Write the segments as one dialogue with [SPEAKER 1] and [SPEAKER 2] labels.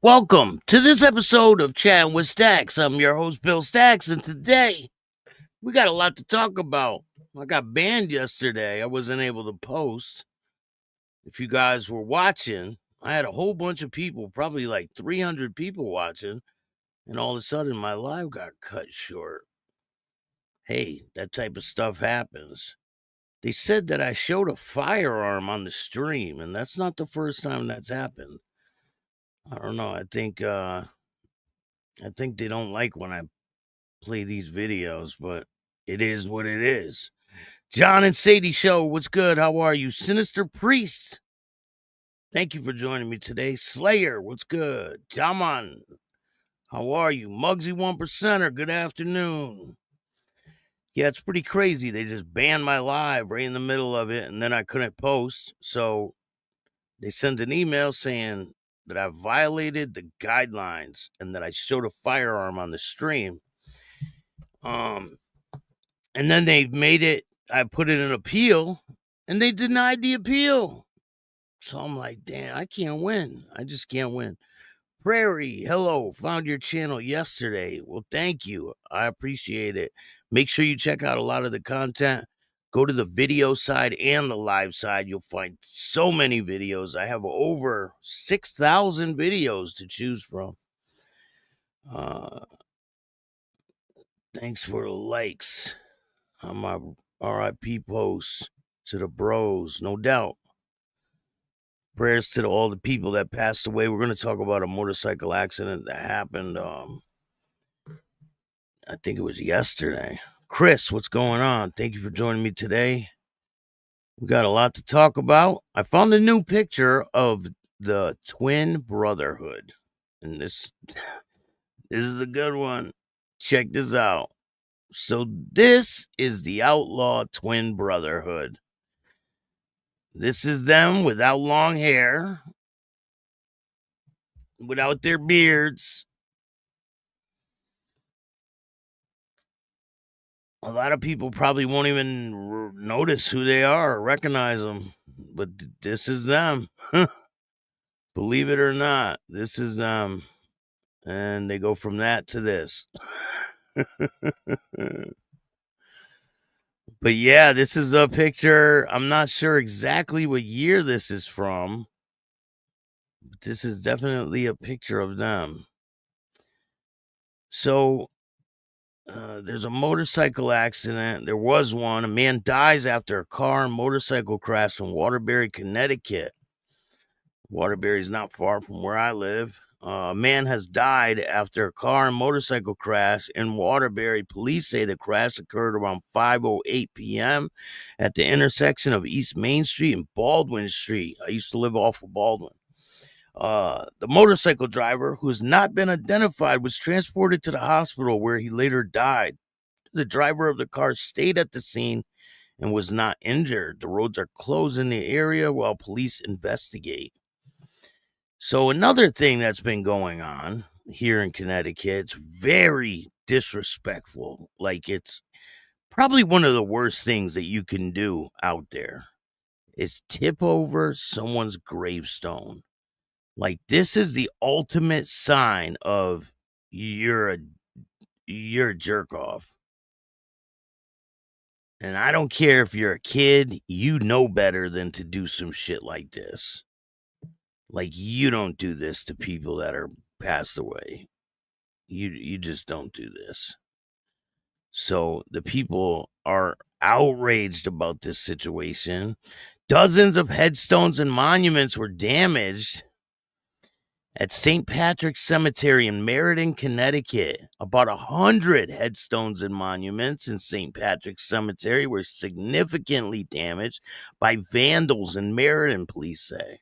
[SPEAKER 1] Welcome to this episode of Chattin with Staxx. I'm your host, Bill Staxx, and today we got a lot to talk about. I got banned yesterday. I wasn't able to post. If you guys were watching, I had a whole bunch of people, probably like 300 people watching, and all of a sudden my live got cut short. Hey, that type of stuff happens. They said that I showed a firearm on the stream, and that's not the first time that's happened. I don't know. I think they don't like when I play these videos, but it is what it is. John and Sadie Show, what's good? How are you? Sinister Priest, thank you for joining me today. Slayer, what's good? Jaman, how are you? Muggsy 1%er, good afternoon. Yeah, it's pretty crazy. They just banned my live right in the middle of it, and then I couldn't post. So they sent an email saying that I violated the guidelines and that I showed a firearm on the stream. And then they made it, I put in an appeal, and they denied the appeal. So I'm like, damn, I can't win. I just can't win. Prairie, hello, found your channel yesterday. Well, thank you. I appreciate it. Make sure you check out a lot of the content. Go to the video side and the live side. You'll find so many videos. I have over 6,000 videos to choose from. Thanks for the likes on my RIP posts to the bros, no doubt. Prayers to all the people that passed away. We're going to talk about a motorcycle accident that happened, I think it was yesterday. Chris, what's going on? Thank you for joining me today. We got a lot to talk about. I found a new picture of the twin brotherhood, and this is a good one. Check this out. So this is the Outlaw Twin Brotherhood. This is them without long hair, without their beards. A lot of people probably won't even notice who they are or recognize them, but this is them. Believe it or not, this is them. And they go from that to this. But yeah, this is a picture. I'm not sure exactly what year this is from, but this is definitely a picture of them. So there's a motorcycle accident. There was one. A man dies after a car and motorcycle crash in Waterbury, Connecticut. Waterbury is not far from where I live. A man has died after a car and motorcycle crash in Waterbury. Police say the crash occurred around 5:08 p.m. at the intersection of East Main Street and Baldwin Street. I used to live off of Baldwin. The motorcycle driver, who has not been identified, was transported to the hospital where he later died. The driver of the car stayed at the scene and was not injured. The roads are closed in the area while police investigate. So another thing that's been going on here in Connecticut, it's very disrespectful. Like, it's probably one of the worst things that you can do out there is tip over someone's gravestone. Like, this is the ultimate sign of you're a jerk off. And I don't care if you're a kid, you know better than to do some shit like this. Like, you don't do this to people that are passed away. You just don't do this. So the people are outraged about this situation. Dozens of headstones and monuments were damaged at St. Patrick's Cemetery in Meriden, Connecticut. About 100 headstones and monuments in St. Patrick's Cemetery were significantly damaged by vandals in Meriden, police say.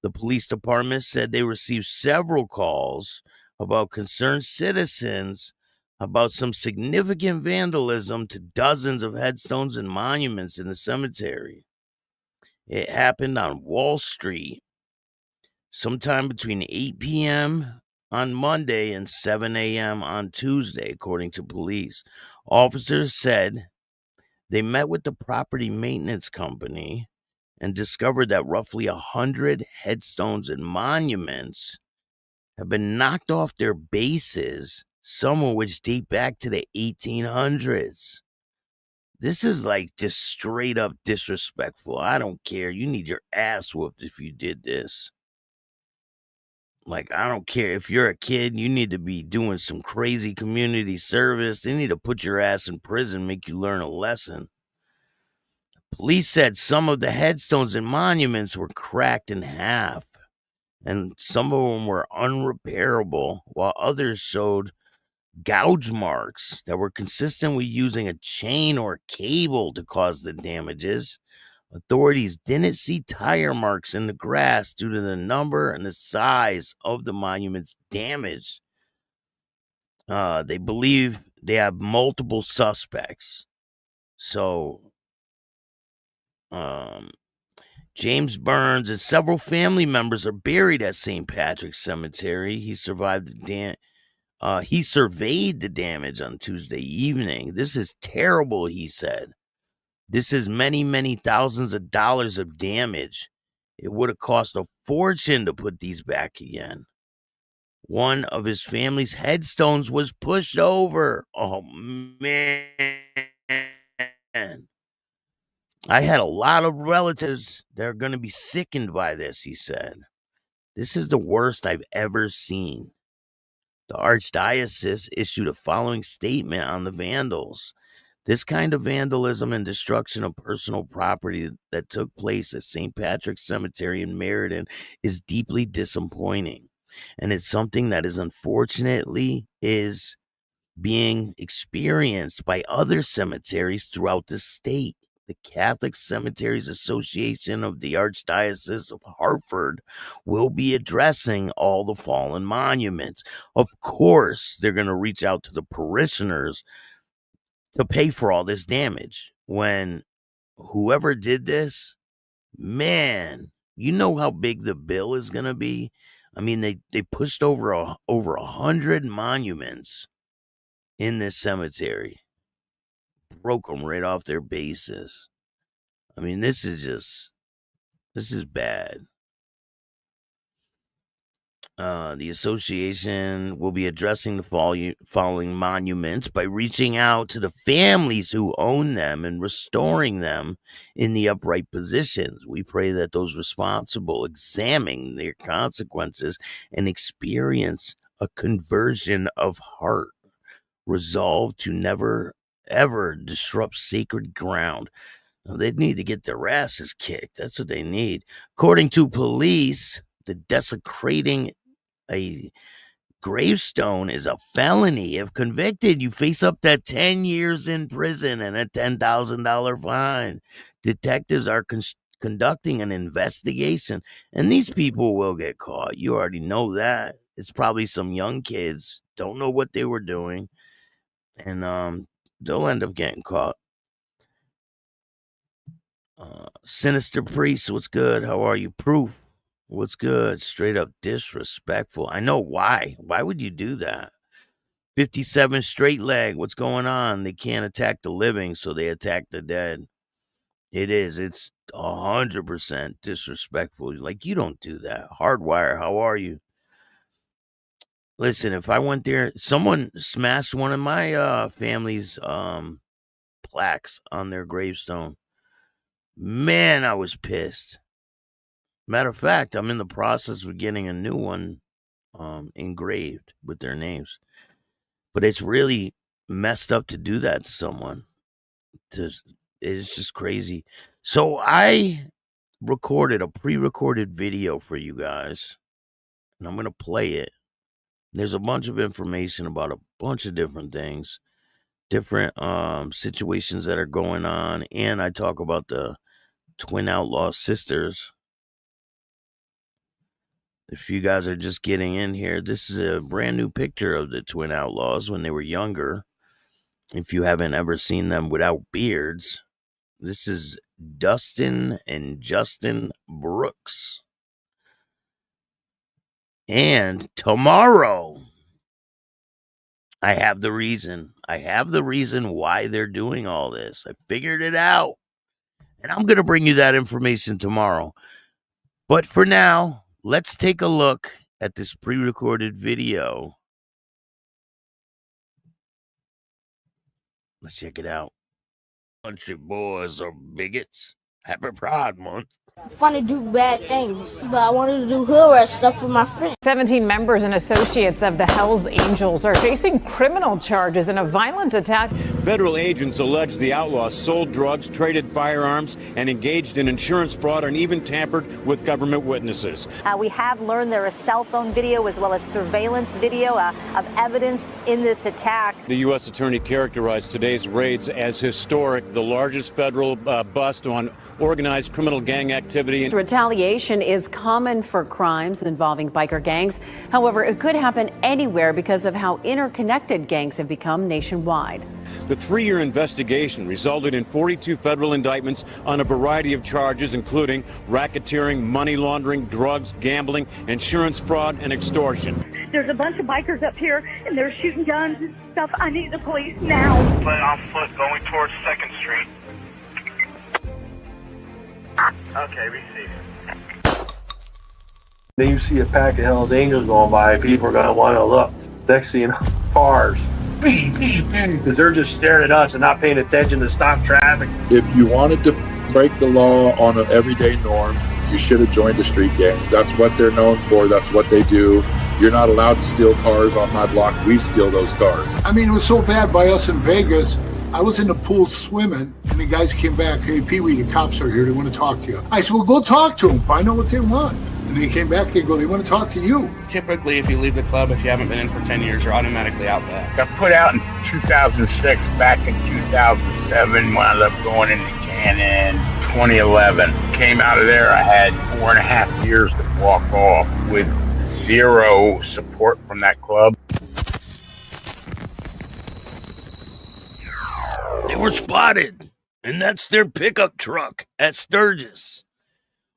[SPEAKER 1] The police department said they received several calls about concerned citizens about some significant vandalism to dozens of headstones and monuments in the cemetery. It happened on Wall Street sometime between 8 p.m. on Monday and 7 a.m. on Tuesday, according to police. Officers said they met with the property maintenance company and discovered that roughly 100 headstones and monuments have been knocked off their bases, some of which date back to the 1800s. This is like just straight up disrespectful. I don't care. You need your ass whooped if you did this. Like, I don't care. If you're a kid, you need to be doing some crazy community service. They need to put your ass in prison, make you learn a lesson. Police said some of the headstones and monuments were cracked in half, and some of them were unrepairable, while others showed gouge marks that were consistent with using a chain or cable to cause the damages. Authorities didn't see tire marks in the grass due to the number and the size of the monuments damaged. They believe they have multiple suspects. So, James Burns and several family members are buried at St. Patrick's Cemetery. He survived he surveyed the damage on Tuesday evening. This is terrible, he said. This is many, many thousands of dollars of damage. It would have cost a fortune to put these back again. One of his family's headstones was pushed over. Oh, man. I had a lot of relatives that are going to be sickened by this, he said. This is the worst I've ever seen. The Archdiocese issued a following statement on the vandals. This kind of vandalism and destruction of personal property that took place at St. Patrick's Cemetery in Meriden is deeply disappointing. And it's something that is unfortunately is being experienced by other cemeteries throughout the state. The Catholic Cemeteries Association of the Archdiocese of Hartford will be addressing all the fallen monuments. Of course, they're going to reach out to the parishioners to pay for all this damage. When whoever did this, man, you know how big the bill is going to be. I mean, they pushed over 100 monuments in this cemetery, broke them right off their bases. I mean, this is bad. The association will be addressing the following monuments by reaching out to the families who own them and restoring them in the upright positions. We pray that those responsible examine their consequences and experience a conversion of heart, resolved to never, ever disrupt sacred ground. Now, they need to get their asses kicked. That's what they need. According to police, the desecrating a gravestone is a felony. If convicted, you face up to 10 years in prison and a $10,000 fine. Detectives are conducting an investigation, and these people will get caught. You already know that. It's probably some young kids, don't know what they were doing, and they'll end up getting caught. Sinister Priest, what's good? How are you? Proof, what's good? Straight up disrespectful. I know why. Why would you do that? 57 straight leg. What's going on? They can't attack the living, so they attack the dead. It's 100% disrespectful. Like, you don't do that. Hardwire, how are you? Listen, if I went there, someone smashed one of my family's plaques on their gravestone. Man, I was pissed. Matter of fact, I'm in the process of getting a new one engraved with their names. But it's really messed up to do that to someone. It's just crazy. So I recorded a pre-recorded video for you guys, and I'm going to play it. There's a bunch of information about a bunch of different things, different situations that are going on, and I talk about the twin outlaw sisters. If you guys are just getting in here, this is a brand new picture of the twin outlaws when they were younger. If you haven't ever seen them without beards, this is Dustin and Justin Brooks. And tomorrow, I have the reason. I have the reason why they're doing all this. I figured it out. And I'm going to bring you that information tomorrow. But for now, let's take a look at this pre-recorded video. Let's check it out. Bunch of boys are bigots. Happy Pride Month.
[SPEAKER 2] Fun to do bad things, but I wanted to do hood rat stuff with my friends.
[SPEAKER 3] 17 members and associates of the Hells Angels are facing criminal charges in a violent attack.
[SPEAKER 4] Federal agents allege the outlaws sold drugs, traded firearms, and engaged in insurance fraud and even tampered with government witnesses.
[SPEAKER 5] We have learned there is cell phone video as well as surveillance video of evidence in this attack.
[SPEAKER 4] The U.S. Attorney characterized today's raids as historic, the largest federal bust on organized criminal gang activity.
[SPEAKER 6] Retaliation is common for crimes involving biker gangs. However, it could happen anywhere because of how interconnected gangs have become nationwide.
[SPEAKER 4] The 3-year investigation resulted in 42 federal indictments on a variety of charges, including racketeering, money laundering, drugs, gambling, insurance fraud, and extortion.
[SPEAKER 7] There's a bunch of bikers up here, and they're shooting guns and stuff. I need the police now.
[SPEAKER 8] But on foot going towards 2nd Street. Okay, receive.
[SPEAKER 9] Then you see a pack of Hells Angels going by, people are going to want to look. Next thing you know, cars, because they're just staring at us and not paying attention to stop traffic.
[SPEAKER 10] If you wanted to break the law on an everyday norm, you should have joined a street gang. That's what they're known for. That's what they do. You're not allowed to steal cars on my block. We steal those cars.
[SPEAKER 11] I mean, it was so bad by us in Vegas. I was in the pool swimming, and the guys came back. Hey, Pee-wee, the cops are here. They want to talk to you. I said, well, go talk to them. Find out what they want. And they came back. They go, they want to talk to you.
[SPEAKER 8] Typically, if you leave the club, if you haven't been in for 10 years, you're automatically out back.
[SPEAKER 12] Got put out in 2006. Back in 2007, wound up going into Chatin. 2011. Came out of there. I had 4.5 years to walk off with zero support from that club.
[SPEAKER 1] They were spotted, and that's their pickup truck at Sturgis.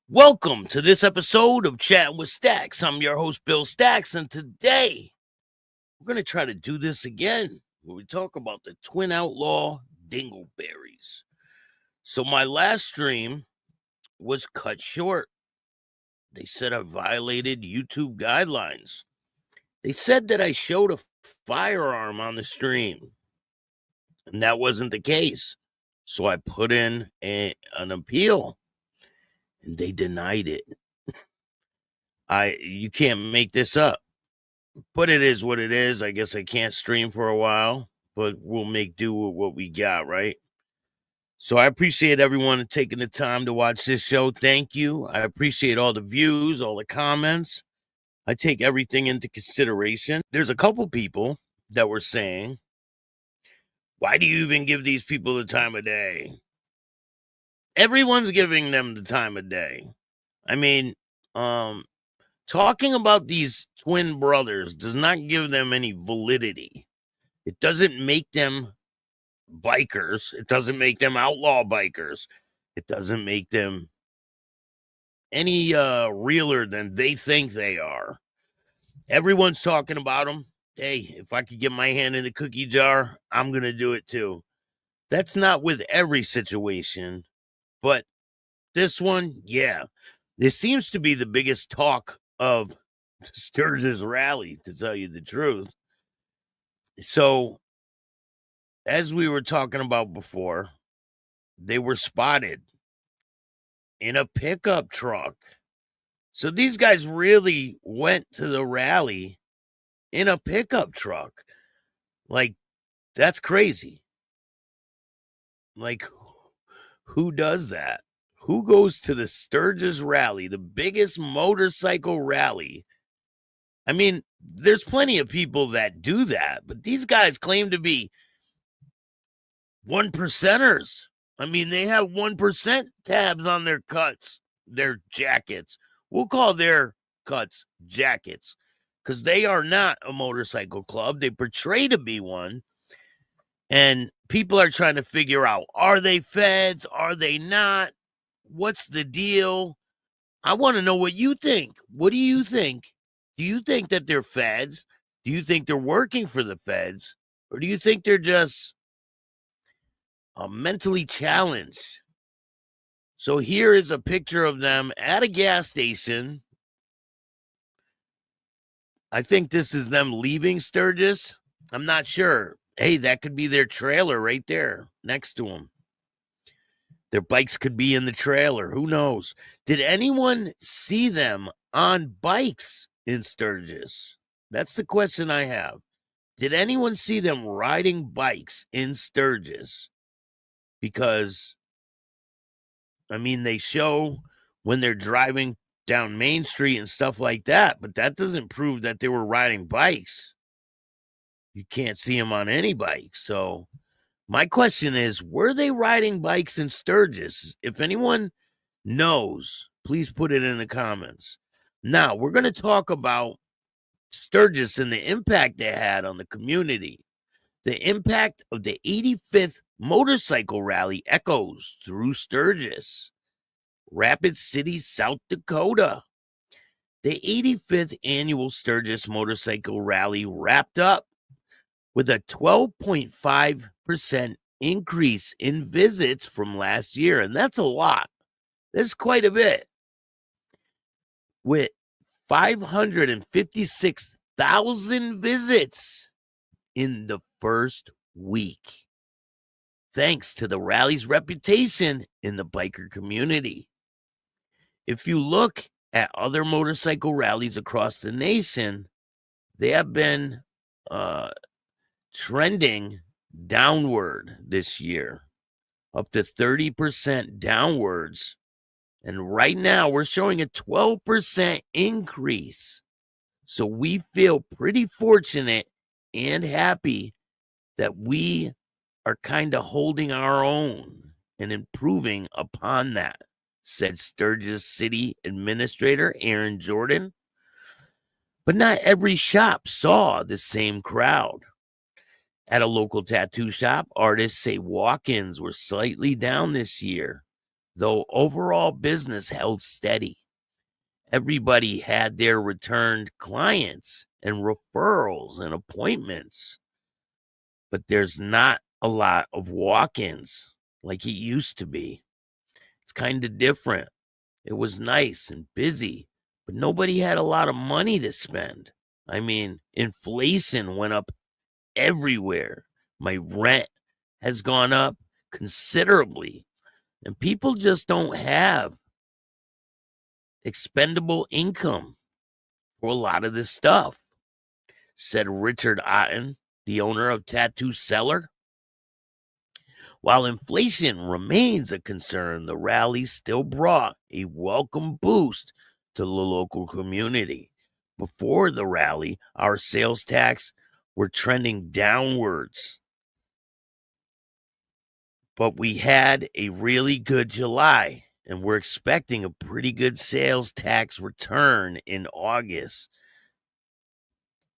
[SPEAKER 1] Welcome to this episode of Chatting with Staxx. I'm your host, Bill Staxx, and today we're going to try to do this again, where we talk about the twin outlaw dingleberries. So my last stream was cut short. They said I violated YouTube guidelines. They said that I showed a firearm on the stream. And that wasn't the case. So I put in an appeal, and they denied it. You can't make this up. But it is what it is. I guess I can't stream for a while, but we'll make do with what we got, right? So I appreciate everyone taking the time to watch this show. Thank you. I appreciate all the views, all the comments. I take everything into consideration. There's a couple people that were saying, why do you even give these people the time of day? Everyone's giving them the time of day. I mean, talking about these twin brothers does not give them any validity. It doesn't make them bikers. It doesn't make them outlaw bikers. It doesn't make them any realer than they think they are. Everyone's talking about them. Hey, if I could get my hand in the cookie jar, I'm going to do it too. That's not with every situation, but this one, yeah. This seems to be the biggest talk of the Sturgis rally, to tell you the truth. So, as we were talking about before, they were spotted in a pickup truck. So these guys really went to the rally in a pickup truck. Like, that's crazy. Like, who does that? Who goes to the Sturgis rally, the biggest motorcycle rally? I mean, there's plenty of people that do that, but these guys claim to be 1%ers. I mean, they have 1% tabs on their cuts, their jackets. We'll call their cuts jackets, because they are not a motorcycle club. They portray to be one. And people are trying to figure out, are they feds? Are they not? What's the deal? I want to know what you think. What do you think? Do you think that they're feds? Do you think they're working for the feds? Or do you think they're just mentally challenged? So here is a picture of them at a gas station. I think this is them leaving Sturgis. I'm not sure. Hey, that could be their trailer right there next to them. Their bikes could be in the trailer. Who knows? Did anyone see them on bikes in Sturgis? That's the question I have. Did anyone see them riding bikes in Sturgis? Because, I mean, they show when they're driving down Main Street and stuff like that, but that doesn't prove that they were riding bikes. You can't see them on any bike. So my question is, were they riding bikes in Sturgis? If anyone knows, please put it in the comments. Now, we're going to talk about Sturgis and the impact they had on the community. The impact of the 85th motorcycle rally echoes through Sturgis, Rapid City, South Dakota. The 85th annual Sturgis motorcycle rally wrapped up with a 12.5% increase in visits from last year. And that's a lot. That's quite a bit. With 556,000 visits in the first week, thanks to the rally's reputation in the biker community. If you look at other motorcycle rallies across the nation, they have been trending downward this year, up to 30% downwards. And right now we're showing a 12% increase. So we feel pretty fortunate and happy that we are kind of holding our own and improving upon that, said Sturgis City Administrator Aaron Jordan. But not every shop saw the same crowd. At a local tattoo shop, artists say walk-ins were slightly down this year, though overall business held steady. Everybody had their returned clients and referrals and appointments, but there's not a lot of walk-ins like it used to be. It's kind of different. It was nice and busy, but nobody had a lot of money to spend. I mean, inflation went up everywhere. My rent has gone up considerably, and people just don't have expendable income for a lot of this stuff, said Richard Otten, the owner of Tattoo Cellar. While inflation remains a concern, the rally still brought a welcome boost to the local community. Before the rally, our sales tax were trending downwards, but we had a really good July, and we're expecting a pretty good sales tax return in August.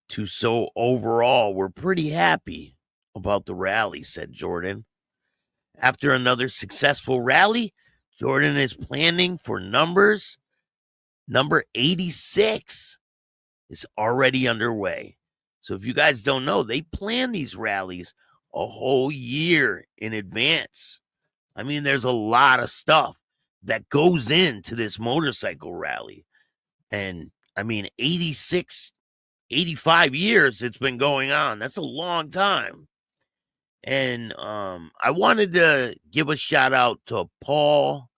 [SPEAKER 1] So overall, we're pretty happy about the rally, said Jordan. After another successful rally, Jordan is planning for number 86 is already underway. So if you guys don't know, they plan these rallies a whole year in advance. I mean, there's a lot of stuff that goes into this motorcycle rally. And I mean, 85 years it's been going on. That's a long time. And I wanted to give a shout out to Paul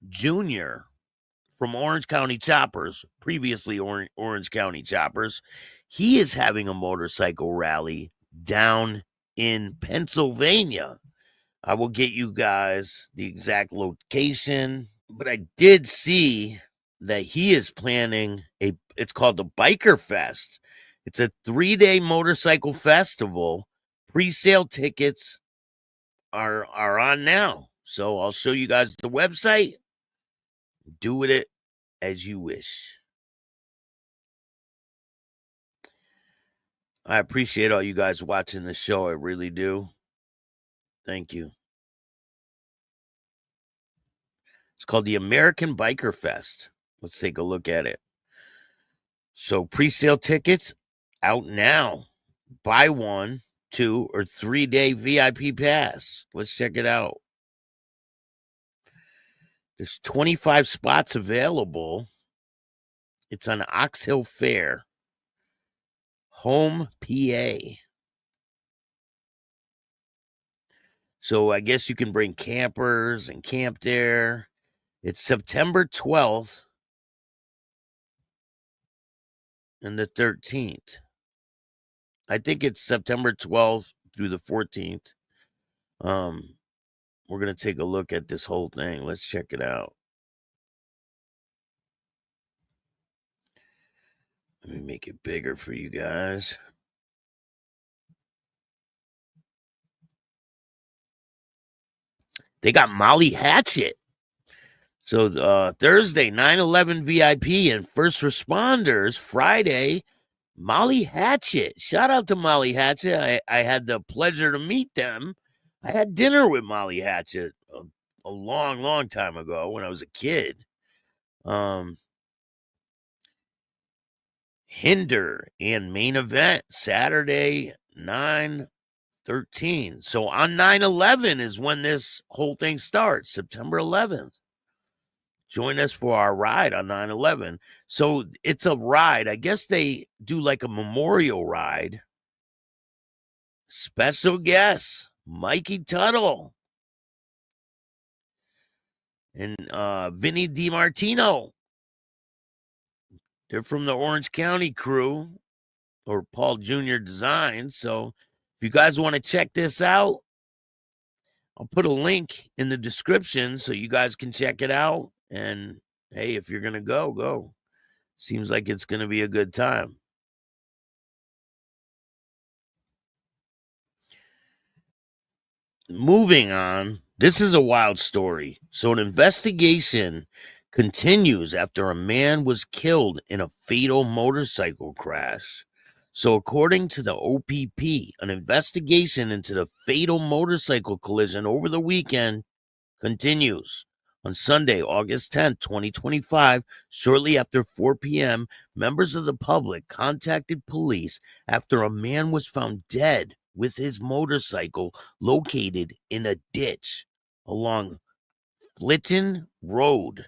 [SPEAKER 1] Jr. from Orange County Choppers, previously Orange County Choppers. He is having a motorcycle rally down in Pennsylvania. I will get you guys the exact location, but I did see that he is planning it's called the Biker Fest. It's a 3-day motorcycle festival. Pre-sale tickets are on now. So I'll show you guys the website. Do with it as you wish. I appreciate all you guys watching the show. I really do. Thank you. It's called the American Biker Fest. Let's take a look at it. So pre-sale tickets out now. Buy 1, 2, or 3-day VIP pass. Let's check it out. There's 25 spots available. It's on Ox Hill Fair. Home, PA. So I guess you can bring campers and camp there. It's September 12th and the 13th. I think it's September 12th through the 14th. We're going to take a look at this whole thing. Let's check it out. Let me make it bigger for you guys. They got Molly Hatchet. So Thursday, 9/11 VIP and first responders. Friday, Molly Hatchet. Shout out to Molly Hatchet. I had the pleasure to meet them. I had dinner with Molly Hatchet a long, long time ago when I was a kid. Hinder and main event Saturday, 9/13. So on 9/11 is when this whole thing starts, September 11th. Join us for our ride on 9/11. So it's a ride. I guess they do like a memorial ride. Special guests, Mikey Tuttle and Vinny DiMartino. They're from the Orange County crew, or Paul Jr. Design. So if you guys want to check this out, I'll put a link in the description so you guys can check it out. And hey, if you're going to go, go. Seems like it's going to be a good time. Moving on, this is a wild story. So an investigation continues after a man was killed in a fatal motorcycle crash. So according to the OPP, an investigation into the fatal motorcycle collision over the weekend continues. On Sunday, August 10th, 2025, shortly after 4 p.m., members of the public contacted police after a man was found dead with his motorcycle located in a ditch along Flitton Road,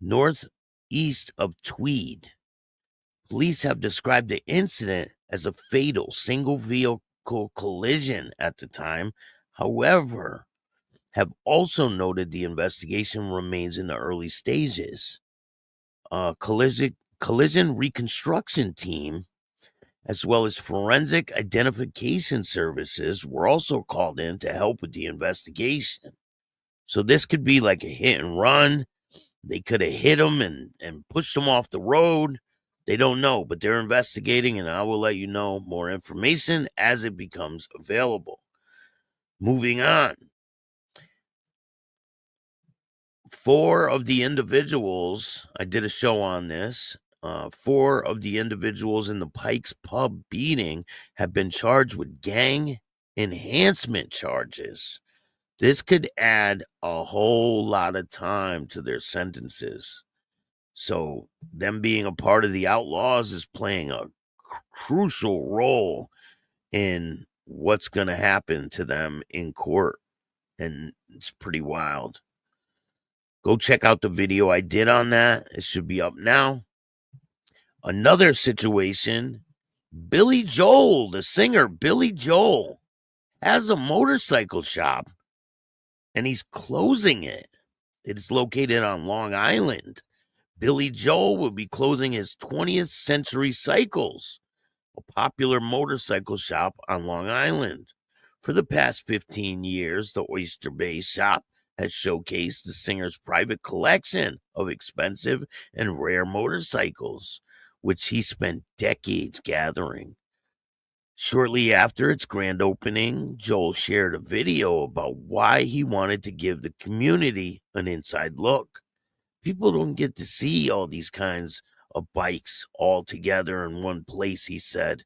[SPEAKER 1] northeast of Tweed. Police have described the incident as a fatal single vehicle collision at the time. However, have also noted the investigation remains in the early stages. Collision reconstruction team, as well as forensic identification services, were also called in to help with the investigation. So this could be like a hit and run. They could have hit him and pushed him off the road. They don't know, but they're investigating, and I will let you know more information as it becomes available. Moving on. 4 of the individuals, I did a show on this, 4 of the individuals in the Pikes Pub beating have been charged with gang enhancement charges. This could add a whole lot of time to their sentences. So them being a part of the Outlaws is playing a crucial role in what's going to happen to them in court. And it's pretty wild. Go check out the video I did on that. It should be up now. Another situation, Billy Joel, the singer Billy Joel, has a motorcycle shop, and he's closing it. It is located on Long Island. Billy Joel will be closing his 20th Century Cycles, a popular motorcycle shop on Long Island. For the past 15 years, the Oyster Bay shop has showcased the singer's private collection of expensive and rare motorcycles, which he spent decades gathering. Shortly after its grand opening, Joel shared a video about why he wanted to give the community an inside look. People don't get to see all these kinds of bikes all together in one place, he said.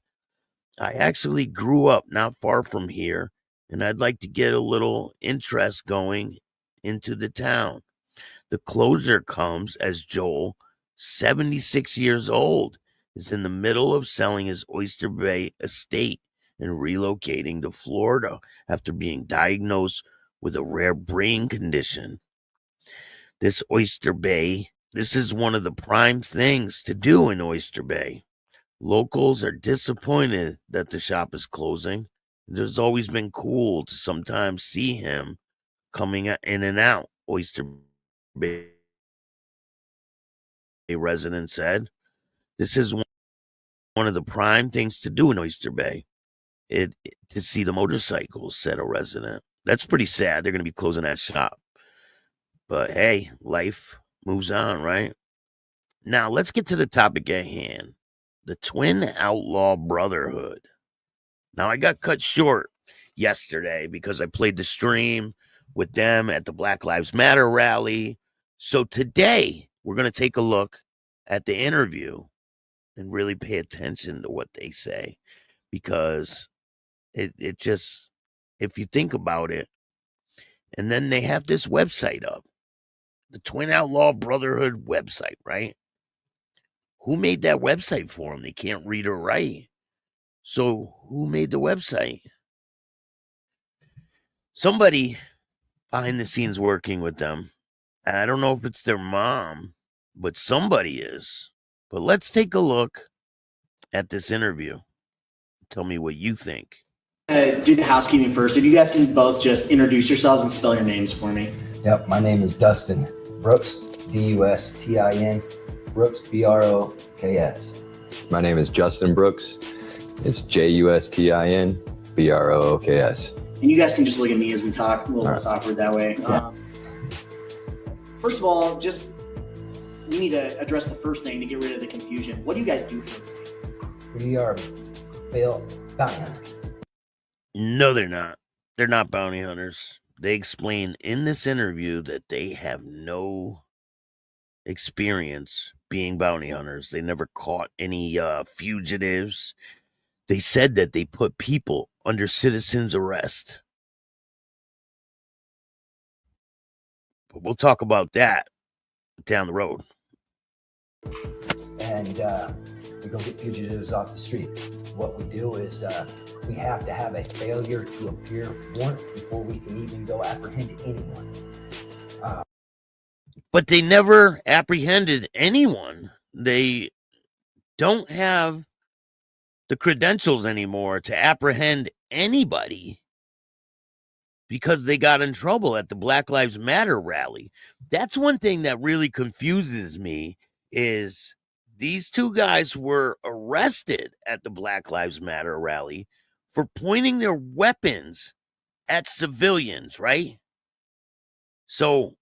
[SPEAKER 1] I actually grew up not far from here, and I'd like to get a little interest going into the town. The closure comes as Joel, 76 years old, is in the middle of selling his Oyster Bay estate and relocating to Florida after being diagnosed with a rare brain condition. This is one of the prime things to do in Oyster Bay. Locals are disappointed that the shop is closing. There's always been cool to sometimes see him coming in and out, Oyster Bay resident said. This is one of the prime things to do in Oyster Bay. To see the motorcycles, said a resident. That's pretty sad. They're going to be closing that shop. But hey, life moves on, right? Now, let's get to the topic at hand. The Twin Outlaw Brotherhood. Now, I got cut short yesterday because I played the stream with them at the Black Lives Matter rally. So today, we're going to take a look at the interview and really pay attention to what they say. Because it just, if you think about it, and then they have this website up, the Twin Outlaw Brotherhood website, right? Who made that website for them? They can't read or write. So who made the website? Somebody behind the scenes working with them. I don't know if it's their mom, but somebody is. But let's take a look at this interview. Tell me what you think.
[SPEAKER 13] Do the housekeeping first. If you guys can both just introduce yourselves and spell your names for me.
[SPEAKER 14] Yep, my name is Dustin Brooks, D-U-S-T-I-N, Brooks, B-R-O-K-S.
[SPEAKER 15] My name is Justin Brooks. It's J-U-S-T-I-N, B-R-O-O-K-S.
[SPEAKER 13] And you guys can just look at me as we talk. A little less awkward that way.
[SPEAKER 14] Yeah.
[SPEAKER 13] First of all, we need to address the first thing to get rid of the confusion. What do you guys do for a living?
[SPEAKER 14] We are bounty hunters.
[SPEAKER 1] No, they're not. They're not bounty hunters. They explain in this interview that they have no experience being bounty hunters. They never caught any fugitives. They said that they put people under citizen's arrest. But we'll talk about that down the road.
[SPEAKER 14] And we go get fugitives off the street. What we do is we have to have a failure to appear warrant before we can even go apprehend anyone.
[SPEAKER 1] But they never apprehended anyone. They don't have the credentials anymore to apprehend anybody because they got in trouble at the Black Lives Matter rally. That's one thing that really confuses me is these two guys were arrested at the Black Lives Matter rally for pointing their weapons at civilians, right? So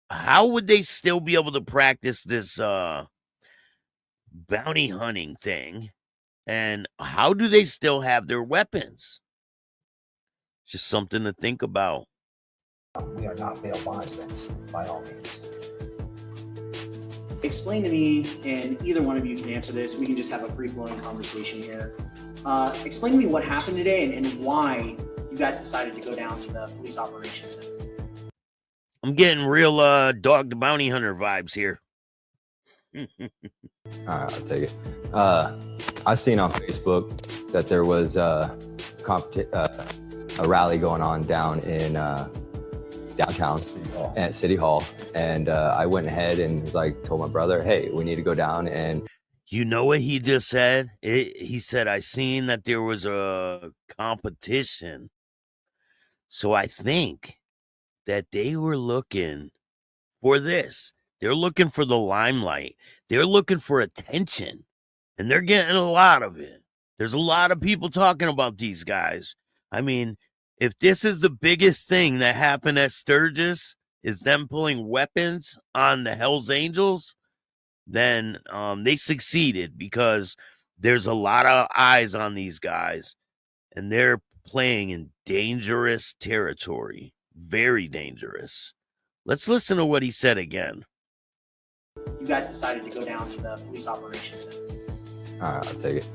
[SPEAKER 1] how would they still be able to practice this bounty hunting thing? And how do they still have their weapons? Just something to think about.
[SPEAKER 14] We are not bail bondsmen, by all means.
[SPEAKER 13] Explain to me, and either one of you can answer this. We can just have a free-flowing conversation here. Explain to me what happened today and why you guys decided to go down to the police operations center.
[SPEAKER 1] I'm getting real Dog the Bounty Hunter vibes here.
[SPEAKER 15] All right, I'll take it. I seen on Facebook that there was a rally going on down in downtown at City Hall, and I went ahead and was like, told my brother, hey, we need to go down. And
[SPEAKER 1] you know what he just said? He said, I seen that there was a competition. So I think that they were looking for this. They're looking for the limelight. They're looking for attention, and they're getting a lot of it. There's a lot of people talking about these guys. I mean, if this is the biggest thing that happened at Sturgis, is them pulling weapons on the Hells Angels, then they succeeded because there's a lot of eyes on these guys, and they're playing in dangerous territory. Very dangerous. Let's listen to what he said again.
[SPEAKER 13] You guys decided to go down to the police operations center.
[SPEAKER 15] All right, I'll take it.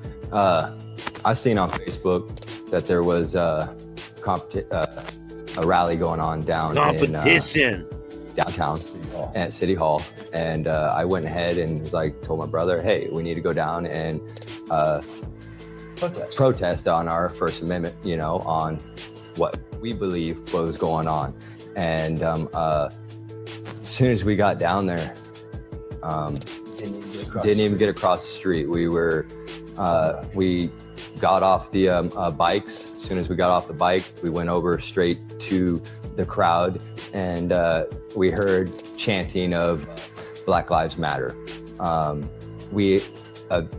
[SPEAKER 15] I seen on Facebook that there was a rally going on down
[SPEAKER 1] competition
[SPEAKER 15] in downtown at City Hall, and I went ahead and was like, told my brother, hey, we need to go down and protest on our First Amendment, on what we believe was going on. And as soon as we got down there, didn't even get across the street. We were We got off the bikes. As soon as we got off the bike, we went over straight to the crowd, and we heard chanting of Black Lives Matter. We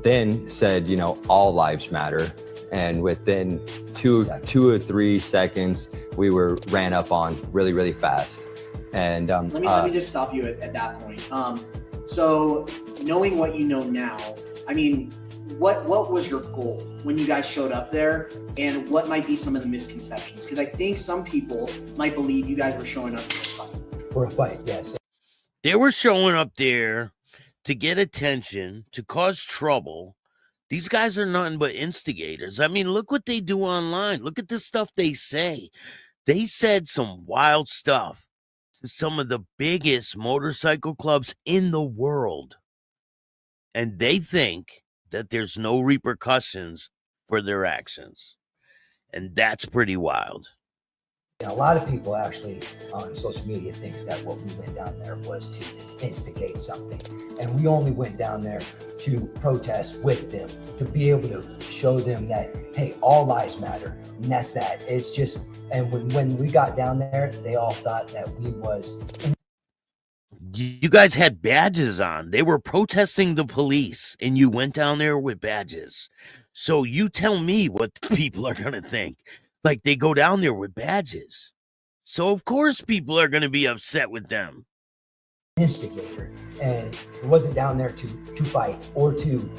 [SPEAKER 15] then said, all lives matter. And within two or 3 seconds, we ran up on really, really fast. And
[SPEAKER 13] let me just stop you at that point. So knowing what you know now, I mean, what was your goal when you guys showed up there, and what might be some of the misconceptions? Because I think some people might believe you guys were showing up for a fight.
[SPEAKER 14] For a fight, yes.
[SPEAKER 1] They were showing up there to get attention, to cause trouble. These guys are nothing but instigators. I mean, look what they do online. Look at the stuff they say. They said some wild stuff to some of the biggest motorcycle clubs in the world. And they think that there's no repercussions for their actions. And that's pretty wild.
[SPEAKER 14] A lot of people actually on social media thinks that what we went down there was to instigate something. And we only went down there to protest with them, to be able to show them that, hey, all lives matter. And that's that. It's just, and when we got down there, they all thought that we was...
[SPEAKER 1] You guys had badges on. They were protesting the police, and you went down there with badges. So you tell me what the people are going to think. Like, they go down there with badges. So, of course, people are going to be upset with them.
[SPEAKER 14] Instigator. And it wasn't down there to fight or to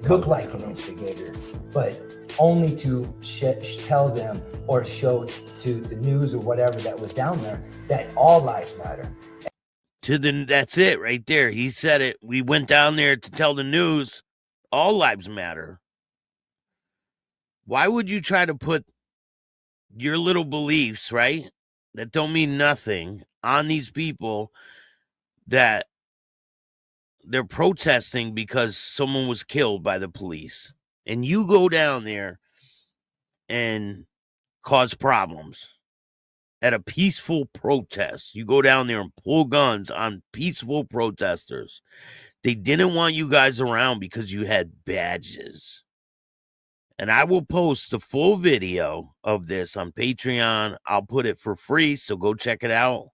[SPEAKER 14] look like an instigator, but only to tell them or show to the news or whatever that was down there that all lives matter.
[SPEAKER 1] That's it right there. He said it. We went down there to tell the news all lives matter. Why would you try to put your little beliefs, right, that don't mean nothing, on these people that they're protesting because someone was killed by the police? And you go down there and cause problems at a peaceful protest. You go down there and pull guns on peaceful protesters. They didn't want you guys around because you had badges. And I will post the full video of this on Patreon. I'll put it for free, so go check it out.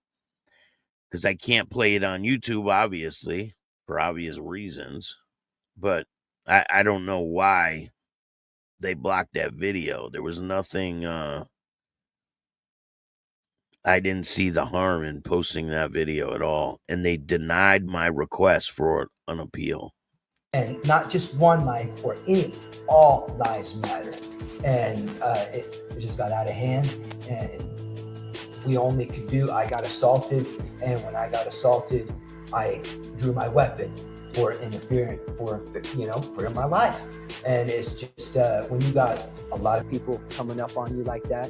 [SPEAKER 1] Because I can't play it on YouTube, obviously, for obvious reasons. But I don't know why they blocked that video. There was nothing... I didn't see the harm in posting that video at all. And they denied my request for an appeal.
[SPEAKER 14] And not just one life or any, all lives matter. And it just got out of hand, and we only could do, I got assaulted, and when I got assaulted, I drew my weapon for interfering, for my life. And it's just, when you got a lot of people coming up on you like that.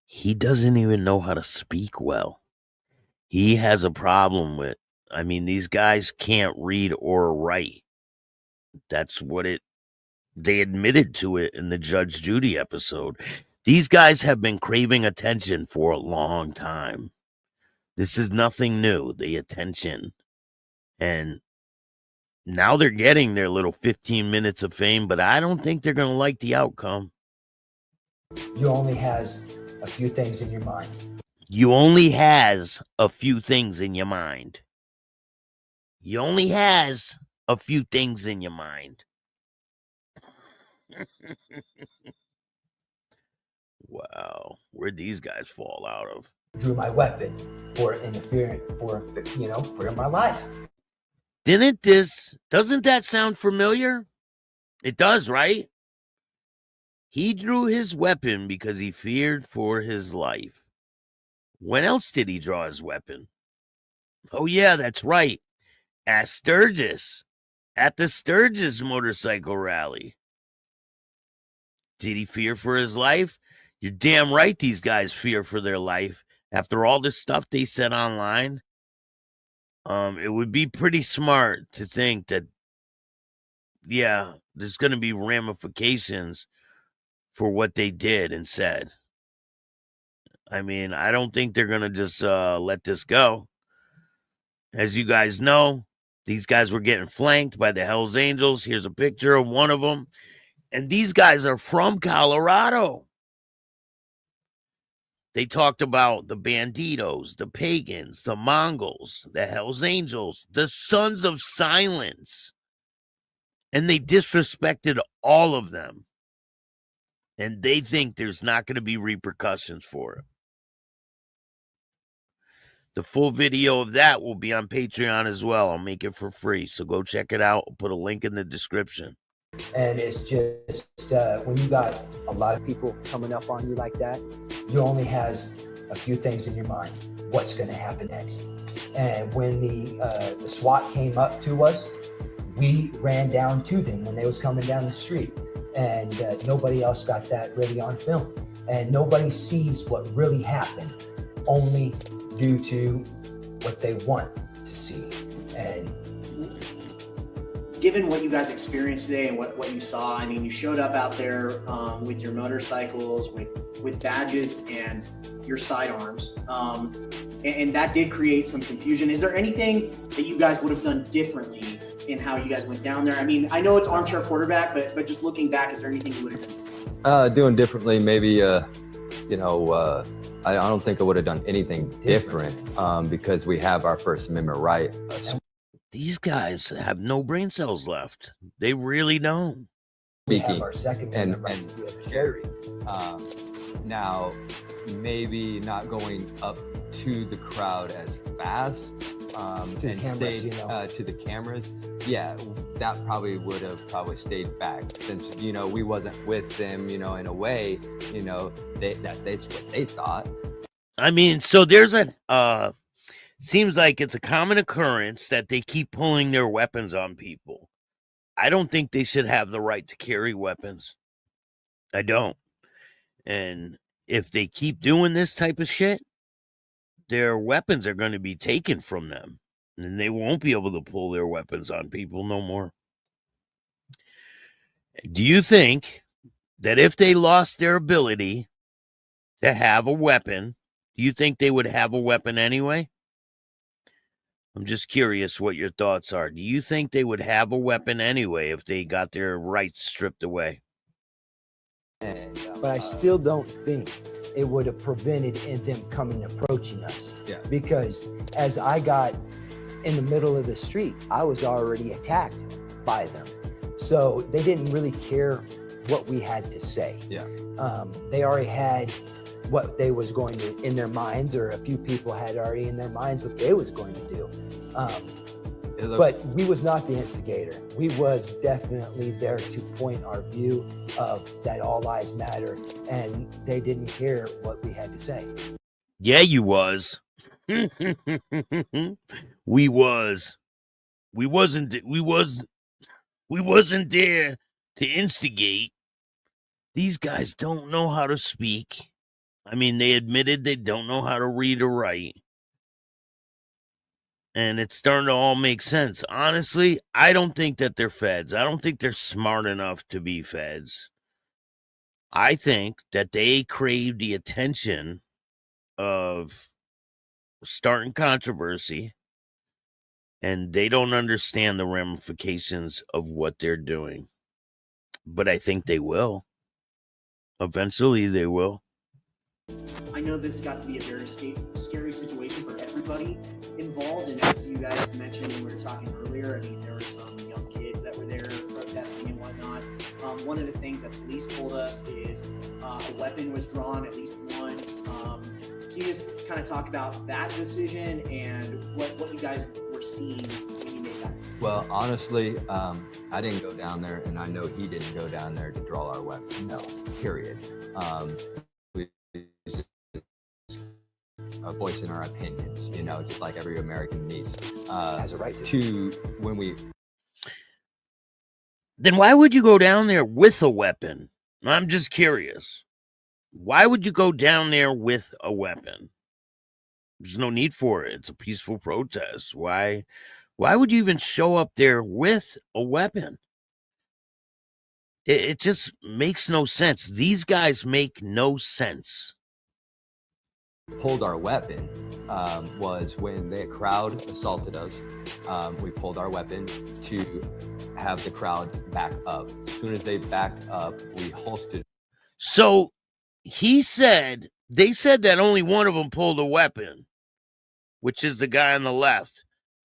[SPEAKER 1] He doesn't even know how to speak well. He has a problem with, I mean, these guys can't read or write. That's what they admitted to it in the Judge Judy episode. These guys have been craving attention for a long time. This is nothing new, the attention. And now they're getting their little 15 minutes of fame, but I don't think they're going to like the outcome.
[SPEAKER 14] You only has a few things in your mind.
[SPEAKER 1] You only has a few things in your mind. You only has a few things in your mind. Wow, where'd these guys fall out of?
[SPEAKER 14] Drew my weapon for interfering, for my life.
[SPEAKER 1] Doesn't that sound familiar? It does, right? He drew his weapon because he feared for his life. When else did he draw his weapon? Oh, yeah, that's right. At Sturgis. At the Sturgis motorcycle rally. Did he fear for his life? You're damn right these guys fear for their life. After all this stuff they said online, it would be pretty smart to think that, yeah, there's going to be ramifications for what they did and said. I mean, I don't think they're going to just let this go. As you guys know, These guys were getting flanked by the Hells Angels. Here's a picture of one of them. And these guys are from Colorado. They talked about the Banditos, the Pagans, the Mongols, the Hells Angels, the Sons of Silence. And they disrespected all of them. And they think there's not going to be repercussions for it. The full video of that will be on Patreon as well. I'll make it for free. So go check it out. I'll put a link in the description.
[SPEAKER 14] And it's just when you got a lot of people coming up on you like that, you only has a few things in your mind. What's going to happen next? And when the SWAT came up to us, we ran down to them when they was coming down the street. And nobody else got that really on film. And nobody sees what really happened, only due to what they want to see. And
[SPEAKER 13] given what you guys experienced today and what you saw, I mean, you showed up out there with your motorcycles, with badges and your sidearms, and that did create some confusion. Is there anything that you guys would have done differently in how you guys went down there? I mean, I know it's armchair quarterback, but just looking back, is there anything you would have done?
[SPEAKER 15] Doing differently, maybe, I don't think I would have done anything different because we have our First Amendment right.
[SPEAKER 1] These guys have no brain cells left. They really don't.
[SPEAKER 14] We have our Second Amendment right
[SPEAKER 15] and
[SPEAKER 14] to be able to carry.
[SPEAKER 15] Now, maybe not going up to the crowd as fast and
[SPEAKER 14] cameras,
[SPEAKER 15] stayed to the cameras. Yeah, that probably would have stayed back since, we wasn't with them, in a way, that's what they thought.
[SPEAKER 1] I mean, so there's a, seems like it's a common occurrence that they keep pulling their weapons on people. I don't think they should have the right to carry weapons. I don't. And if they keep doing this type of shit, their weapons are going to be taken from them. And they won't be able to pull their weapons on people no more. Do you think that if they lost their ability to have a weapon, do you think they would have a weapon anyway? I'm just curious what your thoughts are. Do you think they would have a weapon anyway if they got their rights stripped away?
[SPEAKER 14] But I still don't think it would have prevented them coming approaching us.
[SPEAKER 15] Yeah.
[SPEAKER 14] Because as I got in the middle of the street, I was already attacked by them. So they didn't really care what we had to say.
[SPEAKER 15] Yeah.
[SPEAKER 14] They already had what they was going to in their minds, or a few people had already in their minds what they was going to do. But we was not the instigator. We was definitely there to point our view of that all lives matter, and they didn't care what we had to say.
[SPEAKER 1] Yeah, you was. We was. We wasn't there to instigate. These guys don't know how to speak. I mean, they admitted they don't know how to read or write. And it's starting to all make sense. Honestly, I don't think that they're feds. I don't think they're smart enough to be feds. I think that they crave the attention of starting controversy, and they don't understand the ramifications of what they're doing. But I think they will. Eventually, they will.
[SPEAKER 13] I know this got to be a very scary situation for everybody involved, and as you guys mentioned when we were talking earlier, I mean, there were some young kids that were there protesting and whatnot. One of the things that police told us is a weapon was drawn, at least one. Can you just kind of talk about that decision and what you guys were seeing when you made that decision?
[SPEAKER 15] Well, honestly, I didn't go down there, and I know he didn't go down there to draw our weapon. No, period. We just voicing our opinions, just like every American needs.
[SPEAKER 14] Has a right to.
[SPEAKER 15] When we.
[SPEAKER 1] Then why would you go down there with a weapon? I'm just curious. Why would you go down there with a weapon? There's no need for it. It's a peaceful protest. Why would you even show up there with a weapon? It just makes no sense. These guys make no sense.
[SPEAKER 15] Pulled our weapon was when the crowd assaulted us. we pulled our weapon to have the crowd back up. As soon as they backed up, we holstered.
[SPEAKER 1] So they said that only one of them pulled a weapon, which is the guy on the left.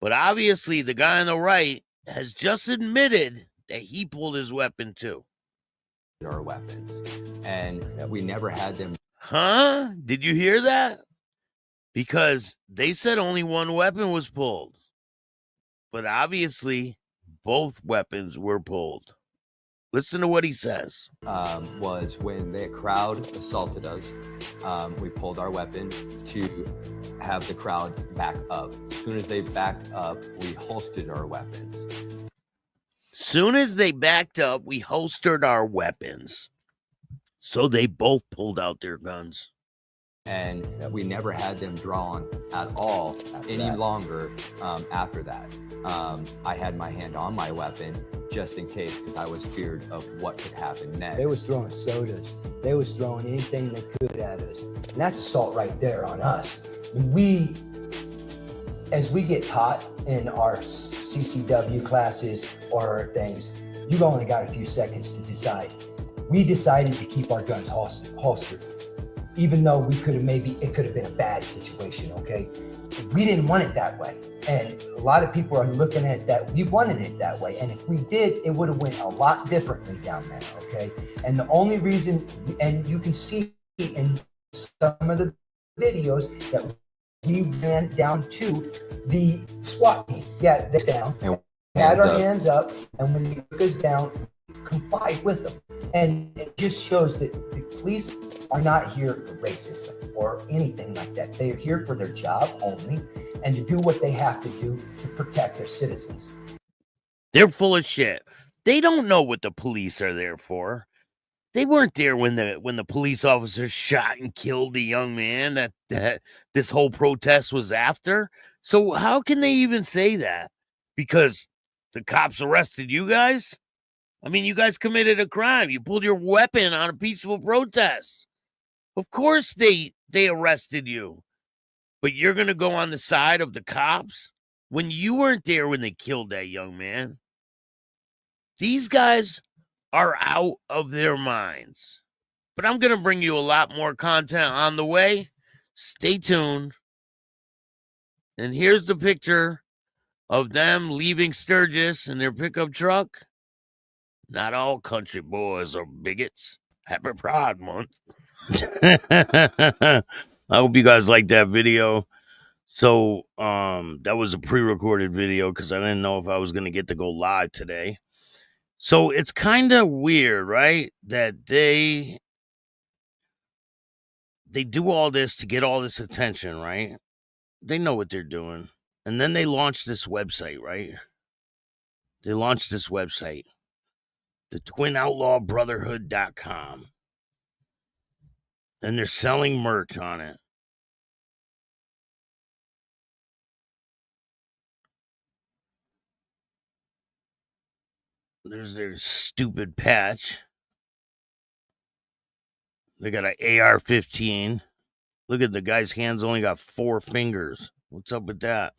[SPEAKER 1] But obviously the guy on the right has just admitted that he pulled his weapon too.
[SPEAKER 15] Our weapons, and we never had them.
[SPEAKER 1] Huh? Did you hear that? Because they said only one weapon was pulled. But obviously both weapons were pulled. Listen to what he says.
[SPEAKER 15] Was when the crowd assaulted us, we pulled our weapon to have the crowd back up. As soon as they backed up, we holstered our weapons.
[SPEAKER 1] Soon as they backed up, we holstered our weapons. So they both pulled out their guns.
[SPEAKER 15] And we never had them drawn at all longer after that. I had my hand on my weapon just in case, because I was feared of what could happen next.
[SPEAKER 14] They was throwing sodas. They was throwing anything they could at us. And that's assault right there on us. As we get taught in our CCW classes or things, you've only got a few seconds to decide. We decided to keep our guns holstered, even though it could have been a bad situation, okay? We didn't want it that way. And a lot of people are looking at that, we wanted it that way. And if we did, it would have went a lot differently down there, okay? And the only reason, and you can see in some of the videos that we ran down to the SWAT team. Yeah, they're down. And had our hands up, and when they took us down, we complied with them. And it just shows that the police are not here for racism or anything like that. They are here for their job only and to do what they have to do to protect their citizens.
[SPEAKER 1] They're full of shit. They don't know what the police are there for. They weren't there when the police officers shot and killed the young man that this whole protest was after. So how can they even say that? Because the cops arrested you guys? I mean, you guys committed a crime. You pulled your weapon on a peaceful protest. Of course they arrested you. But you're going to go on the side of the cops when you weren't there when they killed that young man. These guys are out of their minds. But I'm going to bring you a lot more content on the way. Stay tuned. And here's the picture of them leaving Sturgis in their pickup truck. Not all country boys are bigots. Happy Pride Month. I hope you guys like that video. So that was a pre-recorded video because I didn't know if I was going to get to go live today. So it's kind of weird, right? That they do all this to get all this attention, right? They know what they're doing. And then they launched this website, right? They launched this website, the twinoutlaw.brotherhood.com. And they're selling merch on it. There's their stupid patch. They got an AR-15. Look at the guy's hands only got 4 fingers. What's up with that?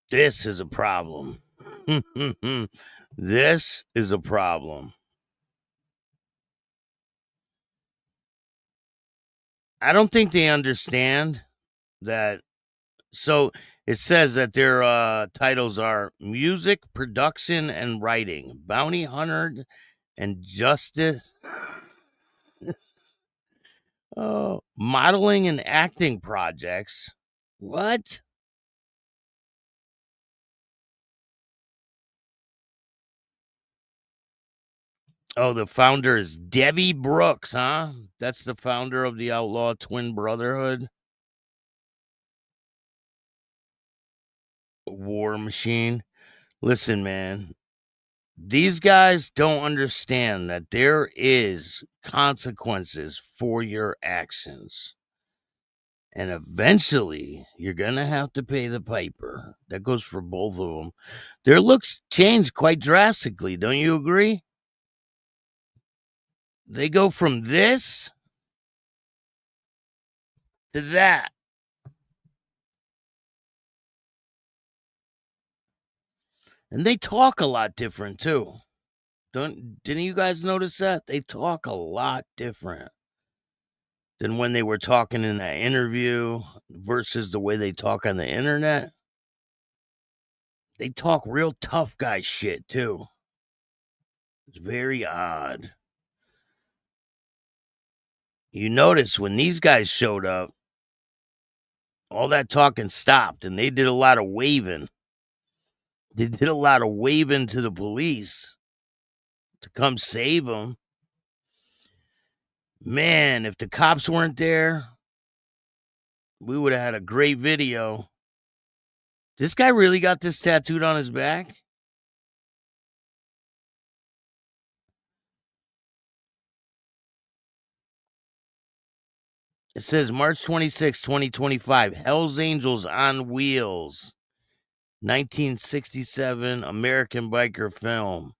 [SPEAKER 1] This is a problem. This is a problem. I don't think they understand that. So it says that their titles are music, production, and writing, bounty hunter, and justice. Modeling and acting projects. What? Oh, the founder is Debbie Brooks, huh? That's the founder of the Outlaw Twin Brotherhood. War Machine. Listen, man. These guys don't understand that there is consequences for your actions. And eventually, you're going to have to pay the piper. That goes for both of them. Their looks change quite drastically. Don't you agree? They go from this to that. And they talk a lot different too. Didn't you guys notice that? They talk a lot different than when they were talking in that interview versus the way they talk on the internet. They talk real tough guy shit too. It's very odd. You notice when these guys showed up, all that talking stopped and they did a lot of waving. They did a lot of waving to the police to come save them. Man, if the cops weren't there, we would have had a great video. This guy really got this tattooed on his back? It says March 26, 2025, Hell's Angels on Wheels, 1967 American biker film.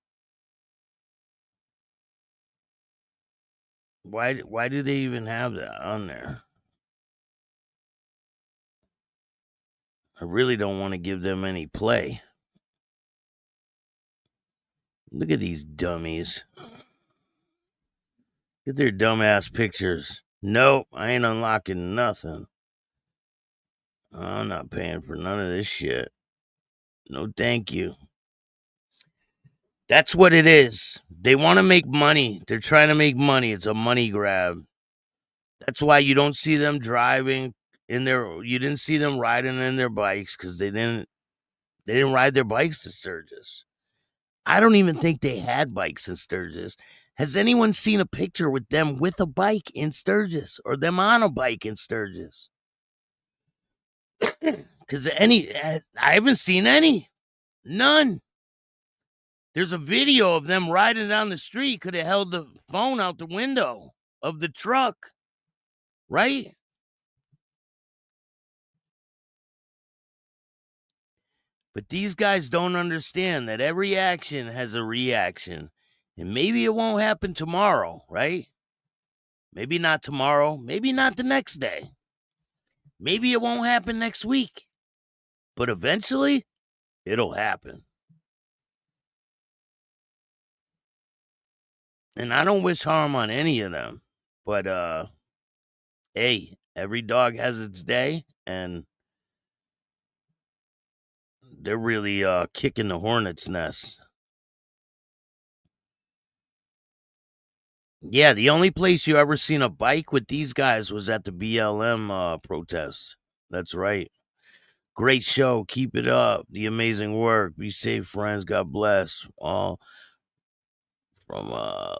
[SPEAKER 1] Why do they even have that on there? I really don't want to give them any play. Look at these dummies. Get their dumbass pictures. Nope, I ain't unlocking nothing. I'm not paying for none of this shit. No, thank you. That's what it is. They want to make money. They're trying to make money. It's a money grab. That's why you don't see them driving in their. You didn't see them riding in their bikes because they didn't ride their bikes to Sturgis. I don't even think they had bikes in Sturgis. Has anyone seen a picture with them with a bike in Sturgis or them on a bike in Sturgis? Because I haven't seen any. None. There's a video of them riding down the street. Could have held the phone out the window of the truck. Right? But these guys don't understand that every action has a reaction. And maybe it won't happen tomorrow, right? Maybe not tomorrow. Maybe not the next day. Maybe it won't happen next week. But eventually, it'll happen. And I don't wish harm on any of them. But, hey, every dog has its day. And they're really kicking the hornet's nest. Yeah, the only place you ever seen a bike with these guys was at the BLM protest. That's right. Great show. Keep it up. The amazing work. Be safe, friends. God bless. All from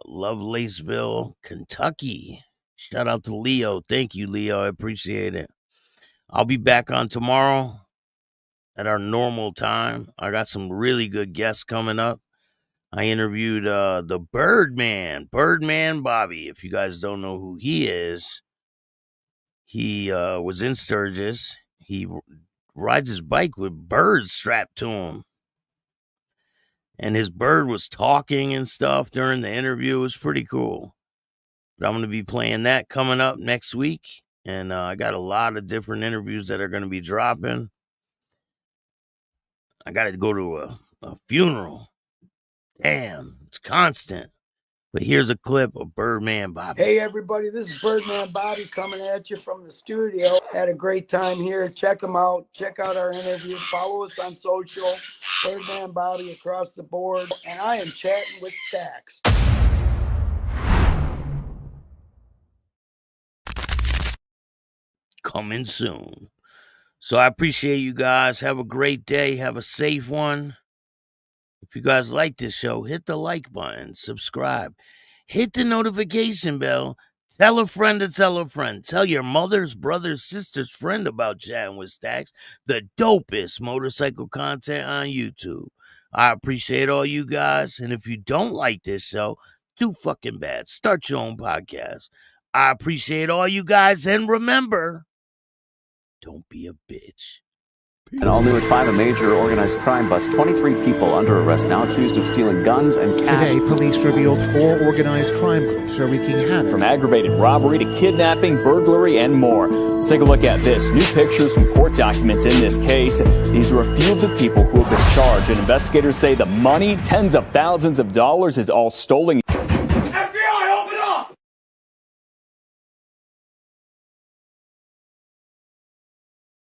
[SPEAKER 1] Lovelaceville, Kentucky. Shout out to Leo. Thank you, Leo. I appreciate it. I'll be back on tomorrow at our normal time. I got some really good guests coming up. I interviewed the Birdman Bobby. If you guys don't know who he is, he was in Sturgis. He rides his bike with birds strapped to him. And his bird was talking and stuff during the interview. It was pretty cool. But I'm going to be playing that coming up next week. And I got a lot of different interviews that are going to be dropping. I got to go to a funeral. Damn, it's constant. But here's a clip of Birdman Bobby.
[SPEAKER 16] Hey, everybody, this is Birdman Bobby coming at you from the studio. Had a great time here. Check them out. Check out our interview. Follow us on social. Birdman Bobby across the board. And I am chatting with Staxx.
[SPEAKER 1] Coming soon. So I appreciate you guys. Have a great day. Have a safe one. If you guys like this show, hit the like button, subscribe, hit the notification bell, tell a friend to tell a friend, tell your mother's, brother's, sister's friend about Chatting with Staxx, the dopest motorcycle content on YouTube. I appreciate all you guys, and if you don't like this show, too fucking bad. Start your own podcast. I appreciate all you guys, and remember, don't be a bitch.
[SPEAKER 17] And all new at 5, a major organized crime bust. 23 people under arrest now accused of stealing guns and cash.
[SPEAKER 18] Today, police revealed 4 organized crime groups are wreaking havoc.
[SPEAKER 19] From aggravated robbery to kidnapping, burglary, and more. Let's take a look at this. New pictures from court documents in this case. These are a few of the people who have been charged, and investigators say the money, tens of thousands of dollars, is all stolen.